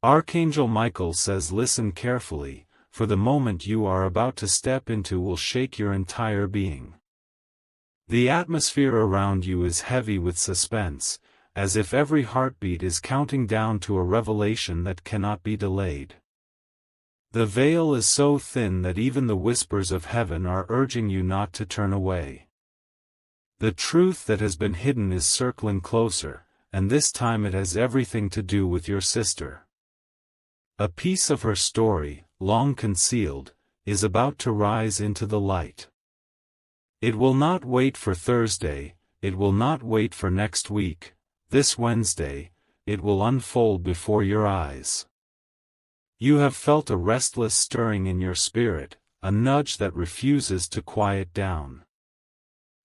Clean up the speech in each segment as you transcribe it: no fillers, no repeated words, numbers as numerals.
Archangel Michael says, listen carefully, for the moment you are about to step into will shake your entire being. The atmosphere around you is heavy with suspense, as if every heartbeat is counting down to a revelation that cannot be delayed. The veil is so thin that even the whispers of heaven are urging you not to turn away. The truth that has been hidden is circling closer, and this time it has everything to do with your sister. A piece of her story, long concealed, is about to rise into the light. It will not wait for Thursday, it will not wait for next week, this Wednesday, it will unfold before your eyes. You have felt a restless stirring in your spirit, a nudge that refuses to quiet down.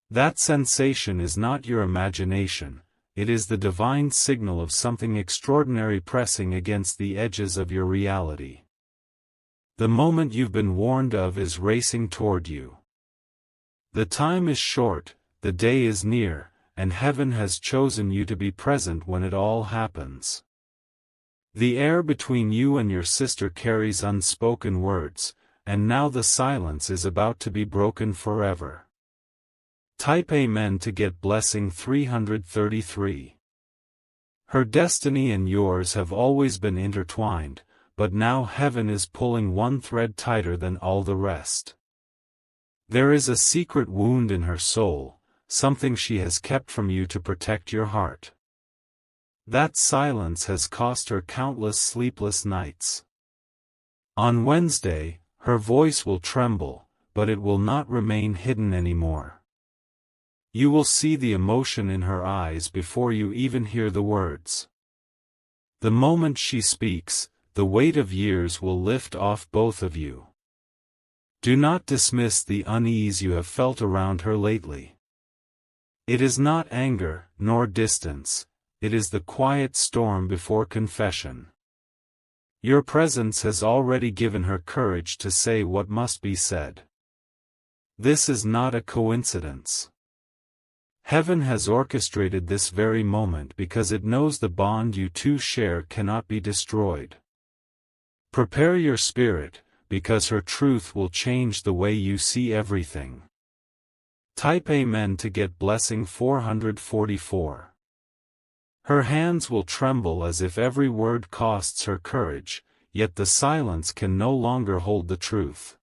That sensation is not your imagination, it is the divine signal of something extraordinary pressing against the edges of your reality. The moment you've been warned of is racing toward you. The time is short, the day is near, and heaven has chosen you to be present when it all happens. The air between you and your sister carries unspoken words, and now the silence is about to be broken forever. Type Amen to get blessing 333. Her destiny and yours have always been intertwined, but now heaven is pulling one thread tighter than all the rest. There is a secret wound in her soul, something she has kept from you to protect your heart. That silence has cost her countless sleepless nights. On Wednesday, her voice will tremble, but it will not remain hidden anymore. You will see the emotion in her eyes before you even hear the words. The moment she speaks, the weight of years will lift off both of you. Do not dismiss the unease you have felt around her lately. It is not anger, nor distance, it is the quiet storm before confession. Your presence has already given her courage to say what must be said. This is not a coincidence. Heaven has orchestrated this very moment because it knows the bond you two share cannot be destroyed. Prepare your spirit, because her truth will change the way you see everything. Type Amen to get blessing 444. Her hands will tremble as if every word costs her courage, yet the silence can no longer hold the truth.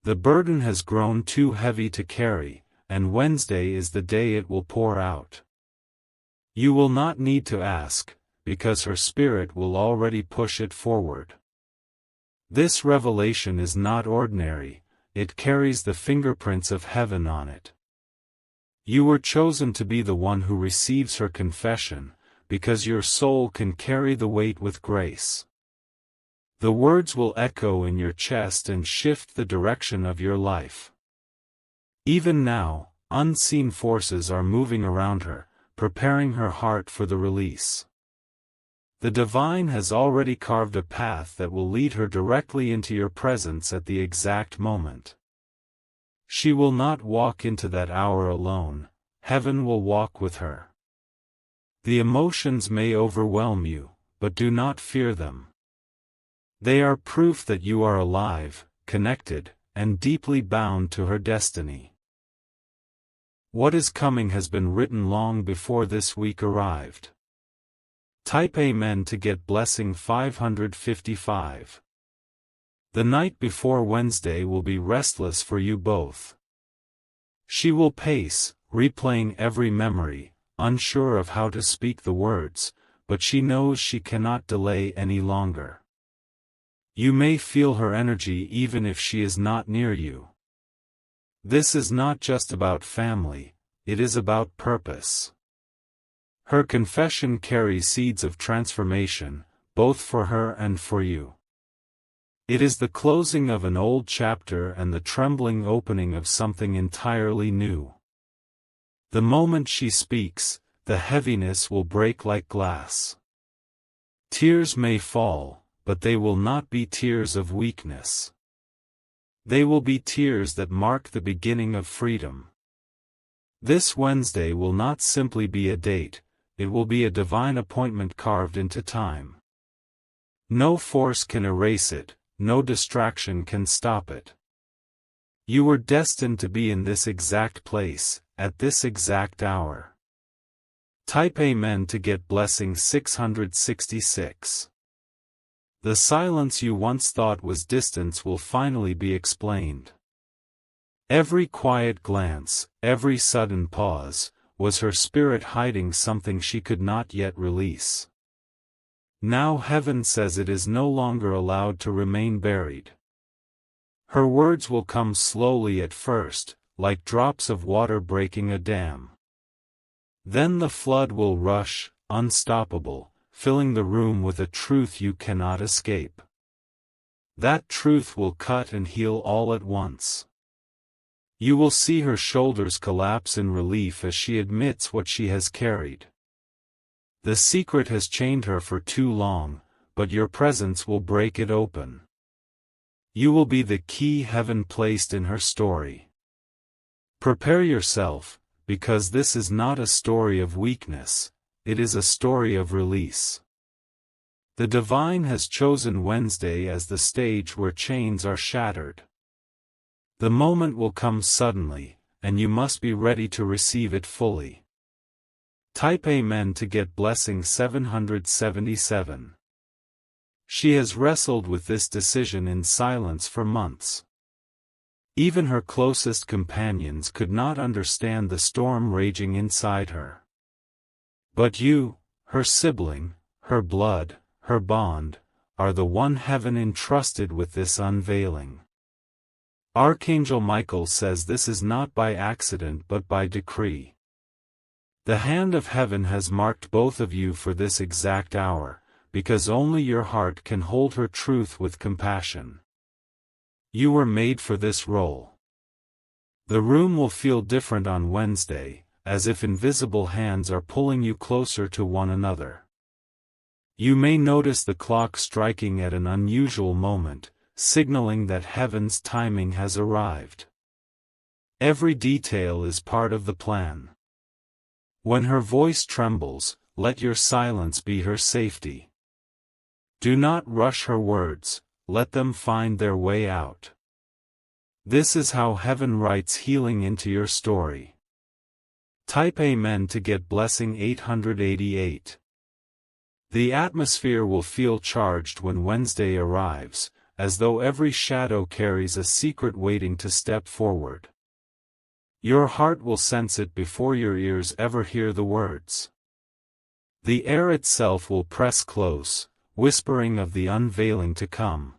The burden has grown too heavy to carry, and Wednesday is the day it will pour out. You will not need to ask, because her spirit will already push it forward. This revelation is not ordinary, it carries the fingerprints of heaven on it. You were chosen to be the one who receives her confession, because your soul can carry the weight with grace. The words will echo in your chest and shift the direction of your life. Even now, unseen forces are moving around her, preparing her heart for the release. The divine has already carved a path that will lead her directly into your presence at the exact moment. She will not walk into that hour alone, heaven will walk with her. The emotions may overwhelm you, but do not fear them. They are proof that you are alive, connected, and deeply bound to her destiny. What is coming has been written long before this week arrived. Type Amen to get blessing 555. The night before Wednesday will be restless for you both. She will pace, replaying every memory, unsure of how to speak the words, but she knows she cannot delay any longer. You may feel her energy even if she is not near you. This is not just about family, it is about purpose. Her confession carries seeds of transformation, both for her and for you. It is the closing of an old chapter and the trembling opening of something entirely new. The moment she speaks, the heaviness will break like glass. Tears may fall, but they will not be tears of weakness. They will be tears that mark the beginning of freedom. This Wednesday will not simply be a date, it will be a divine appointment carved into time. No force can erase it, no distraction can stop it. You were destined to be in this exact place, at this exact hour. Type Amen to get blessing 666. The silence you once thought was distance will finally be explained. Every quiet glance, every sudden pause, was her spirit hiding something she could not yet release. Now heaven says it is no longer allowed to remain buried. Her words will come slowly at first, like drops of water breaking a dam. Then the flood will rush, unstoppable, filling the room with a truth you cannot escape. That truth will cut and heal all at once. You will see her shoulders collapse in relief as she admits what she has carried. The secret has chained her for too long, but your presence will break it open. You will be the key heaven placed in her story. Prepare yourself, because this is not a story of weakness, it is a story of release. The divine has chosen Wednesday as the stage where chains are shattered. The moment will come suddenly, and you must be ready to receive it fully. Type Amen to get blessing 777. She has wrestled with this decision in silence for months. Even her closest companions could not understand the storm raging inside her. But you, her sibling, her blood, her bond, are the one heaven entrusted with this unveiling. Archangel Michael says this is not by accident but by decree. The hand of heaven has marked both of you for this exact hour, because only your heart can hold her truth with compassion. You were made for this role. The room will feel different on Wednesday, as if invisible hands are pulling you closer to one another. You may notice the clock striking at an unusual moment, signaling that heaven's timing has arrived. Every detail is part of the plan. When her voice trembles, let your silence be her safety. Do not rush her words, let them find their way out. This is how heaven writes healing into your story. Type Amen to get blessing 888. The atmosphere will feel charged when Wednesday arrives, as though every shadow carries a secret waiting to step forward. Your heart will sense it before your ears ever hear the words. The air itself will press close, whispering of the unveiling to come.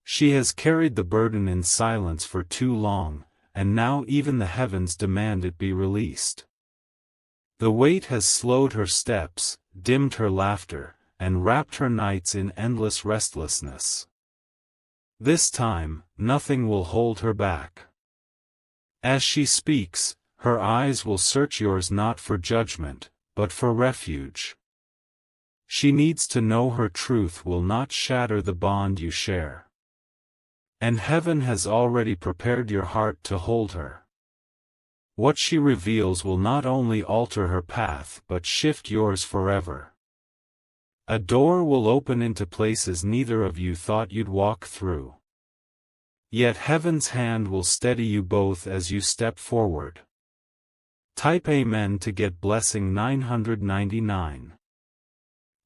She has carried the burden in silence for too long, and now even the heavens demand it be released. The weight has slowed her steps, dimmed her laughter, and wrapped her nights in endless restlessness. This time, nothing will hold her back. As she speaks, her eyes will search yours not for judgment, but for refuge. She needs to know her truth will not shatter the bond you share. And heaven has already prepared your heart to hold her. What she reveals will not only alter her path but shift yours forever. A door will open into places neither of you thought you'd walk through. Yet heaven's hand will steady you both as you step forward. Type Amen to get blessing 999.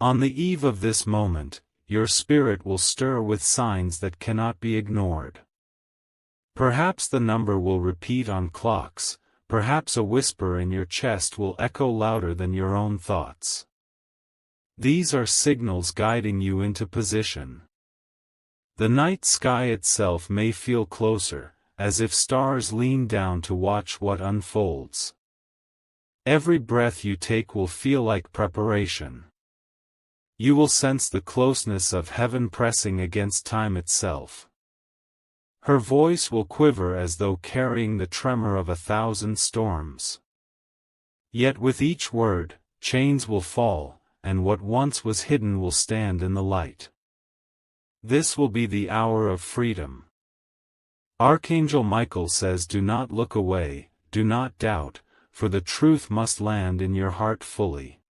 On the eve of this moment, your spirit will stir with signs that cannot be ignored. Perhaps the number will repeat on clocks, perhaps a whisper in your chest will echo louder than your own thoughts. These are signals guiding you into position. The night sky itself may feel closer, as if stars lean down to watch what unfolds. Every breath you take will feel like preparation. You will sense the closeness of heaven pressing against time itself. Her voice will quiver as though carrying the tremor of 1,000 storms. Yet with each word, chains will fall, and what once was hidden will stand in the light. This will be the hour of freedom. Archangel Michael says do not look away, do not doubt, for the truth must land in your heart fully.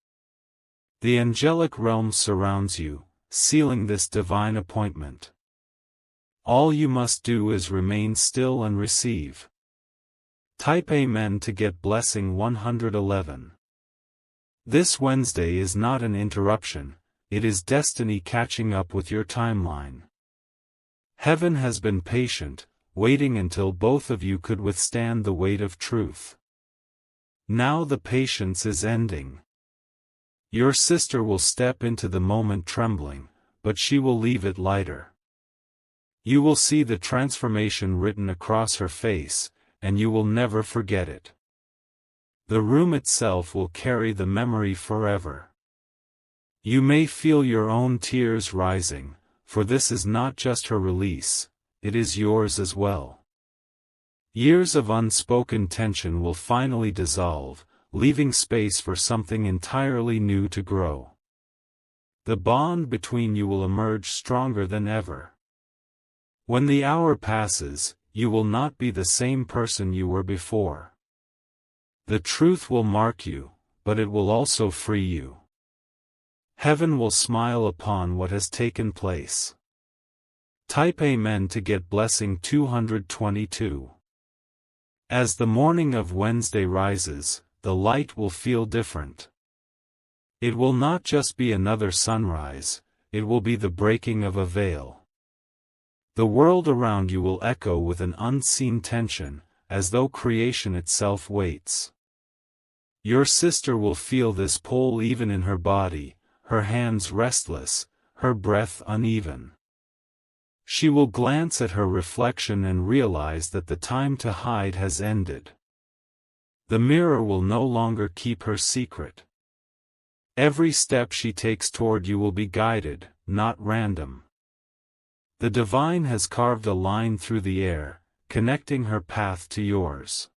The angelic realm surrounds you, sealing this divine appointment. All you must do is remain still and receive. Type Amen to get blessing 111. This Wednesday is not an interruption, it is destiny catching up with your timeline. Heaven has been patient, waiting until both of you could withstand the weight of truth. Now the patience is ending. Your sister will step into the moment trembling, but she will leave it lighter. You will see the transformation written across her face, and you will never forget it. The room itself will carry the memory forever. You may feel your own tears rising, for this is not just her release, it is yours as well. Years of unspoken tension will finally dissolve, leaving space for something entirely new to grow. The bond between you will emerge stronger than ever. When the hour passes, you will not be the same person you were before. The truth will mark you, but it will also free you. Heaven will smile upon what has taken place. Type Amen to get blessing 222. As the morning of Wednesday rises, the light will feel different. It will not just be another sunrise, it will be the breaking of a veil. The world around you will echo with an unseen tension, as though creation itself waits. Your sister will feel this pull even in her body, her hands restless, her breath uneven. She will glance at her reflection and realize that the time to hide has ended. The mirror will no longer keep her secret. Every step she takes toward you will be guided, not random. The divine has carved a line through the air, connecting her path to yours.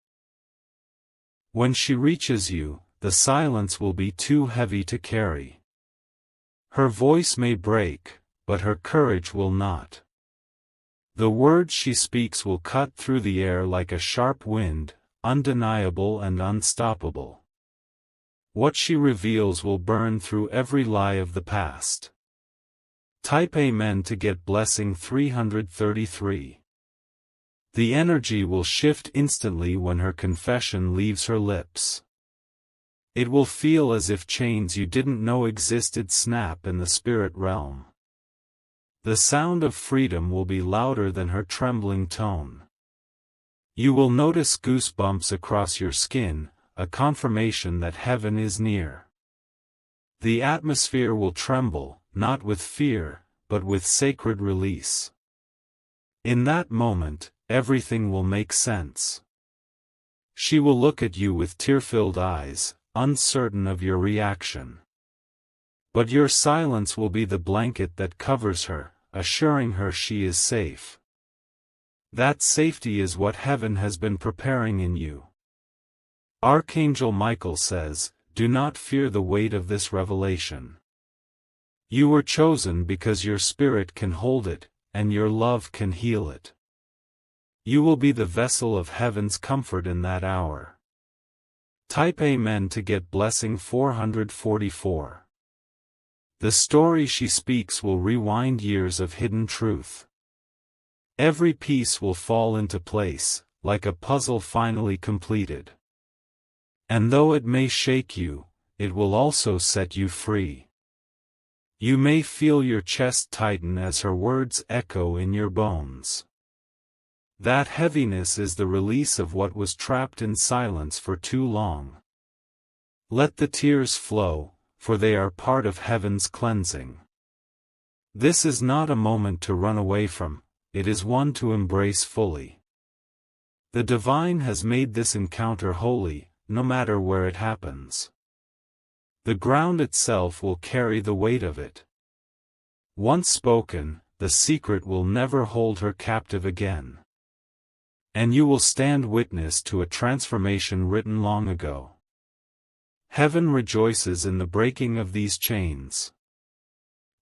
When she reaches you, the silence will be too heavy to carry. Her voice may break, but her courage will not. The words she speaks will cut through the air like a sharp wind, undeniable and unstoppable. What she reveals will burn through every lie of the past. Type Amen to get blessing 333. The energy will shift instantly when her confession leaves her lips. It will feel as if chains you didn't know existed snap in the spirit realm. The sound of freedom will be louder than her trembling tone. You will notice goosebumps across your skin, a confirmation that heaven is near. The atmosphere will tremble, not with fear, but with sacred release. In that moment, everything will make sense. She will look at you with tear-filled eyes, uncertain of your reaction. But your silence will be the blanket that covers her, assuring her she is safe. That safety is what heaven has been preparing in you. Archangel Michael says, "Do not fear the weight of this revelation. You were chosen because your spirit can hold it, and your love can heal it. You will be the vessel of heaven's comfort in that hour." Type Amen to get blessing 444. The story she speaks will rewind years of hidden truth. Every piece will fall into place, like a puzzle finally completed. And though it may shake you, it will also set you free. You may feel your chest tighten as her words echo in your bones. That heaviness is the release of what was trapped in silence for too long. Let the tears flow, for they are part of heaven's cleansing. This is not a moment to run away from, it is one to embrace fully. The divine has made this encounter holy, no matter where it happens. The ground itself will carry the weight of it. Once spoken, the secret will never hold her captive again. And you will stand witness to a transformation written long ago. Heaven rejoices in the breaking of these chains.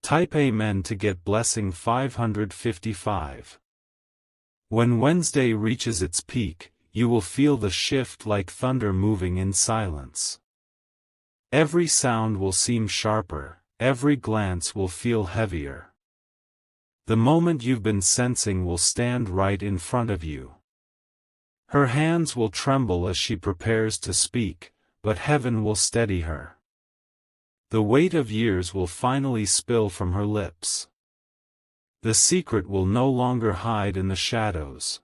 Type Amen to get blessing 555. When Wednesday reaches its peak, you will feel the shift like thunder moving in silence. Every sound will seem sharper, every glance will feel heavier. The moment you've been sensing will stand right in front of you. Her hands will tremble as she prepares to speak, but heaven will steady her. The weight of years will finally spill from her lips. The secret will no longer hide in the shadows.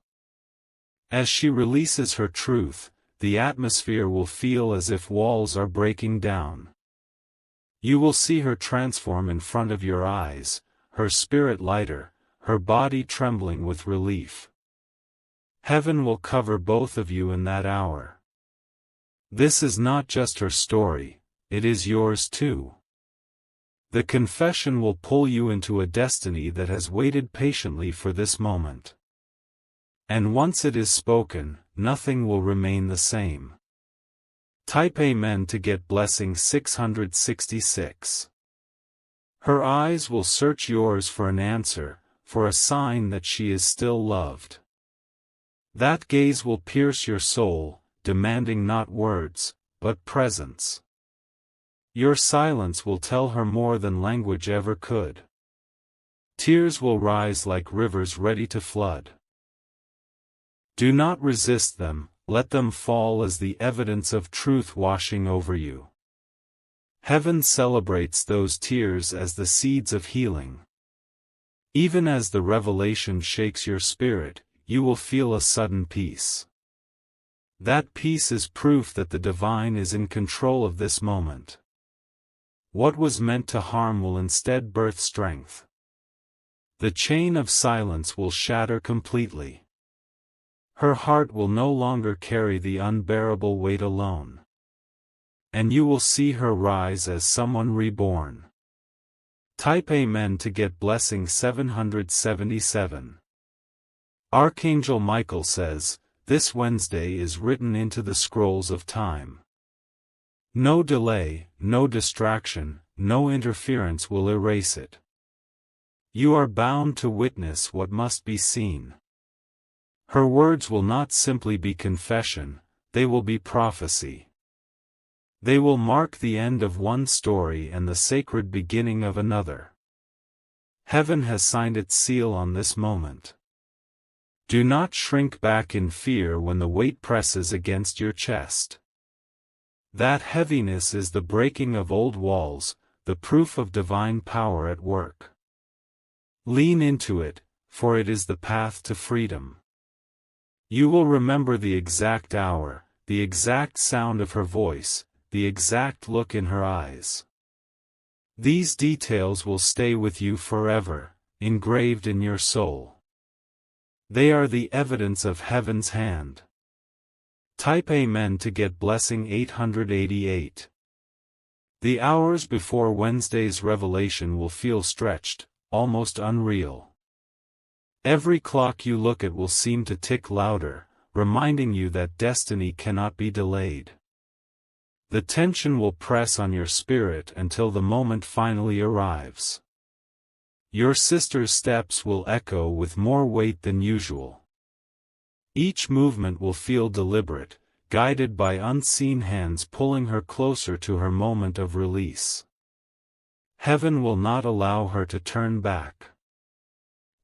As she releases her truth, the atmosphere will feel as if walls are breaking down. You will see her transform in front of your eyes, her spirit lighter, her body trembling with relief. Heaven will cover both of you in that hour. This is not just her story, it is yours too. The confession will pull you into a destiny that has waited patiently for this moment. And once it is spoken, nothing will remain the same. Type Amen to get blessing 666. Her eyes will search yours for an answer, for a sign that she is still loved. That gaze will pierce your soul, demanding not words, but presence. Your silence will tell her more than language ever could. Tears will rise like rivers ready to flood. Do not resist them, let them fall as the evidence of truth washing over you. Heaven celebrates those tears as the seeds of healing. Even as the revelation shakes your spirit, you will feel a sudden peace. That peace is proof that the divine is in control of this moment. What was meant to harm will instead birth strength. The chain of silence will shatter completely. Her heart will no longer carry the unbearable weight alone. And you will see her rise as someone reborn. Type Amen to get blessing 777. Archangel Michael says, this Wednesday is written into the scrolls of time. No delay, no distraction, no interference will erase it. You are bound to witness what must be seen. Her words will not simply be confession, they will be prophecy. They will mark the end of one story and the sacred beginning of another. Heaven has signed its seal on this moment. Do not shrink back in fear when the weight presses against your chest. That heaviness is the breaking of old walls, the proof of divine power at work. Lean into it, for it is the path to freedom. You will remember the exact hour, the exact sound of her voice, the exact look in her eyes. These details will stay with you forever, engraved in your soul. They are the evidence of heaven's hand. Type Amen to get blessing 888. The hours before Wednesday's revelation will feel stretched, almost unreal. Every clock you look at will seem to tick louder, reminding you that destiny cannot be delayed. The tension will press on your spirit until the moment finally arrives. Your sister's steps will echo with more weight than usual. Each movement will feel deliberate, guided by unseen hands pulling her closer to her moment of release. Heaven will not allow her to turn back.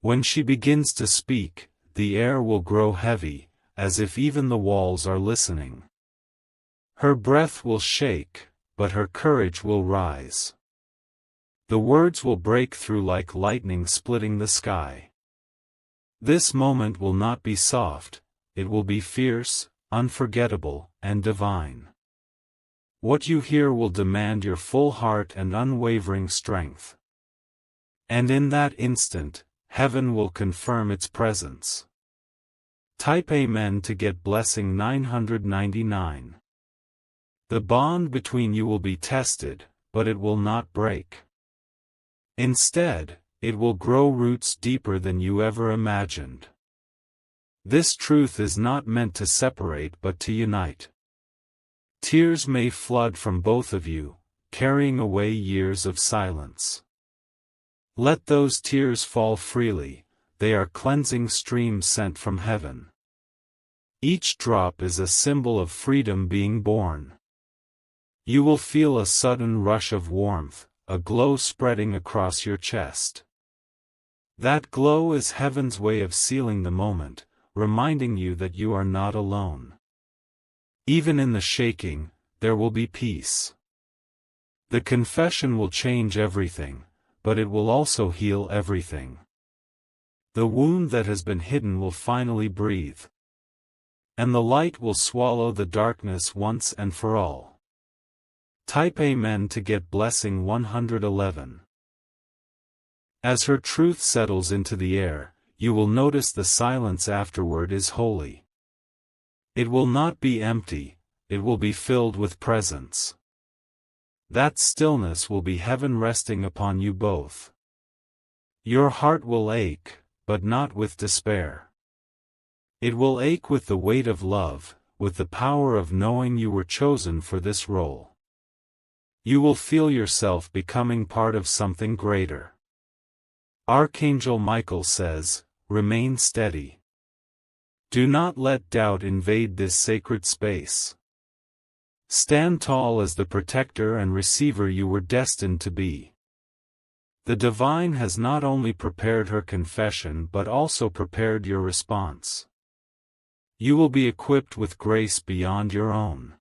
When she begins to speak, the air will grow heavy, as if even the walls are listening. Her breath will shake, but her courage will rise. The words will break through like lightning splitting the sky. This moment will not be soft, it will be fierce, unforgettable, and divine. What you hear will demand your full heart and unwavering strength. And in that instant, heaven will confirm its presence. Type Amen to get blessing 999. The bond between you will be tested, but it will not break. Instead, it will grow roots deeper than you ever imagined. This truth is not meant to separate but to unite. Tears may flood from both of you, carrying away years of silence. Let those tears fall freely, they are cleansing streams sent from heaven. Each drop is a symbol of freedom being born. You will feel a sudden rush of warmth, a glow spreading across your chest. That glow is heaven's way of sealing the moment, reminding you that you are not alone. Even in the shaking, there will be peace. The confession will change everything, but it will also heal everything. The wound that has been hidden will finally breathe. And the light will swallow the darkness once and for all. Type Amen to get blessing 111. As her truth settles into the air, you will notice the silence afterward is holy. It will not be empty, it will be filled with presence. That stillness will be heaven resting upon you both. Your heart will ache, but not with despair. It will ache with the weight of love, with the power of knowing you were chosen for this role. You will feel yourself becoming part of something greater. Archangel Michael says, remain steady. Do not let doubt invade this sacred space. Stand tall as the protector and receiver you were destined to be. The divine has not only prepared her confession but also prepared your response. You will be equipped with grace beyond your own.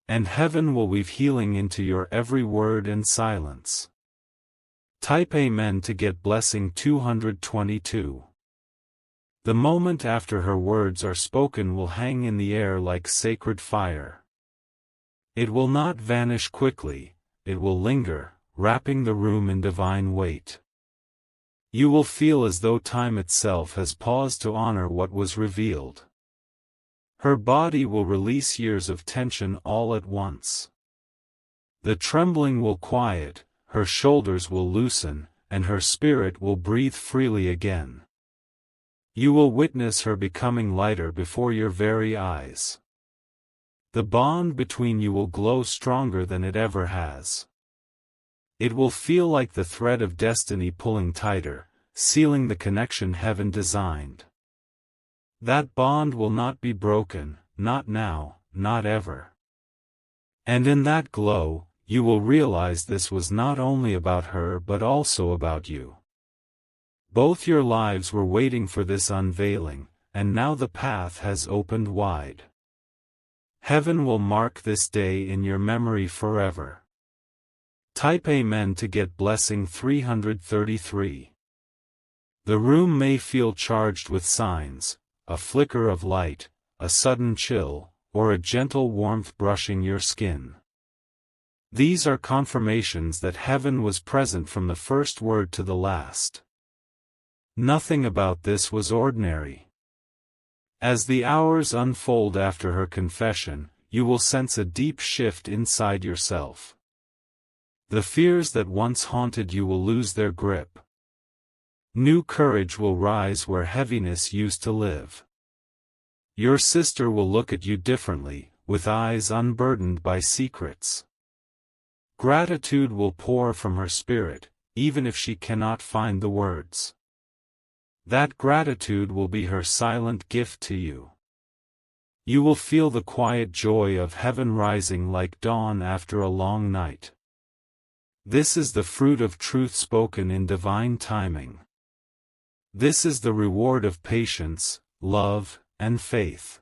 And heaven will weave healing into your every word and silence. Type Amen to get blessing 222. The moment after her words are spoken will hang in the air like sacred fire. It will not vanish quickly, it will linger, wrapping the room in divine weight. You will feel as though time itself has paused to honor what was revealed. Her body will release years of tension all at once. The trembling will quiet, her shoulders will loosen, and her spirit will breathe freely again. You will witness her becoming lighter before your very eyes. The bond between you will glow stronger than it ever has. It will feel like the thread of destiny pulling tighter, sealing the connection heaven designed. That bond will not be broken, not now, not ever. And in that glow, you will realize this was not only about her but also about you. Both your lives were waiting for this unveiling, and now the path has opened wide. Heaven will mark this day in your memory forever. Type Amen to get blessing 333. The room may feel charged with signs, a flicker of light, a sudden chill, or a gentle warmth brushing your skin. These are confirmations that heaven was present from the first word to the last. Nothing about this was ordinary. As the hours unfold after her confession, you will sense a deep shift inside yourself. The fears that once haunted you will lose their grip. New courage will rise where heaviness used to live. Your sister will look at you differently, with eyes unburdened by secrets. Gratitude will pour from her spirit, even if she cannot find the words. That gratitude will be her silent gift to you. You will feel the quiet joy of heaven rising like dawn after a long night. This is the fruit of truth spoken in divine timing. This is the reward of patience, love, and faith.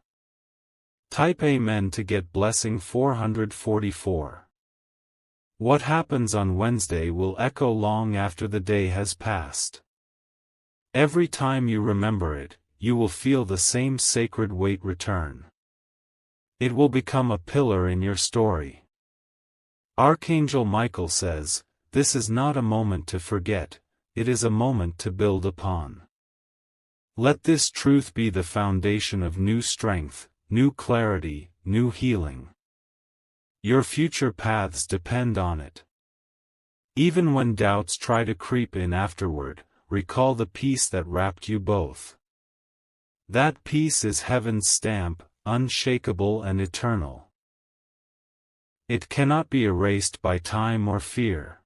Type Amen to get blessing 444. What happens on Wednesday will echo long after the day has passed. Every time you remember it, you will feel the same sacred weight return. It will become a pillar in your story. Archangel Michael says, this is not a moment to forget, it is a moment to build upon. Let this truth be the foundation of new strength, new clarity, new healing. Your future paths depend on it. Even when doubts try to creep in afterward, recall the peace that wrapped you both. That peace is heaven's stamp, unshakable and eternal. It cannot be erased by time or fear.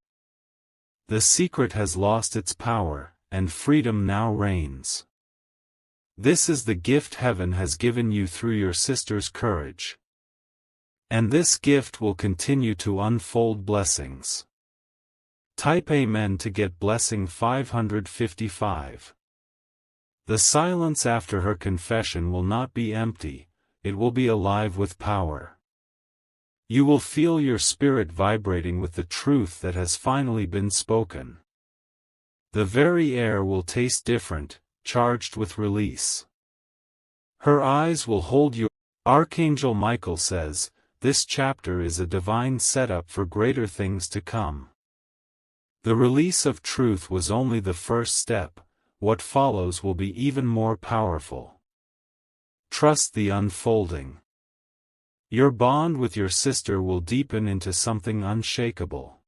The secret has lost its power, and freedom now reigns. This is the gift heaven has given you through your sister's courage. And this gift will continue to unfold blessings. Type Amen to get blessing 555. The silence after her confession will not be empty, it will be alive with power. You will feel your spirit vibrating with the truth that has finally been spoken. The very air will taste different, charged with release. Her eyes will hold you. Archangel Michael says, this chapter is a divine setup for greater things to come. The release of truth was only the first step, what follows will be even more powerful. Trust the unfolding. Your bond with your sister will deepen into something unshakable.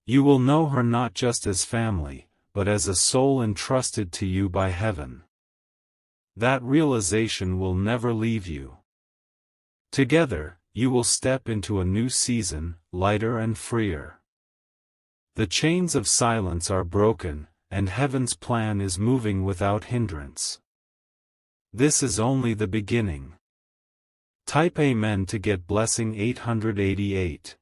You will know her not just as family, but as a soul entrusted to you by heaven. That realization will never leave you. Together, you will step into a new season, lighter and freer. The chains of silence are broken, and heaven's plan is moving without hindrance. This is only the beginning. Type Amen to get blessing 888.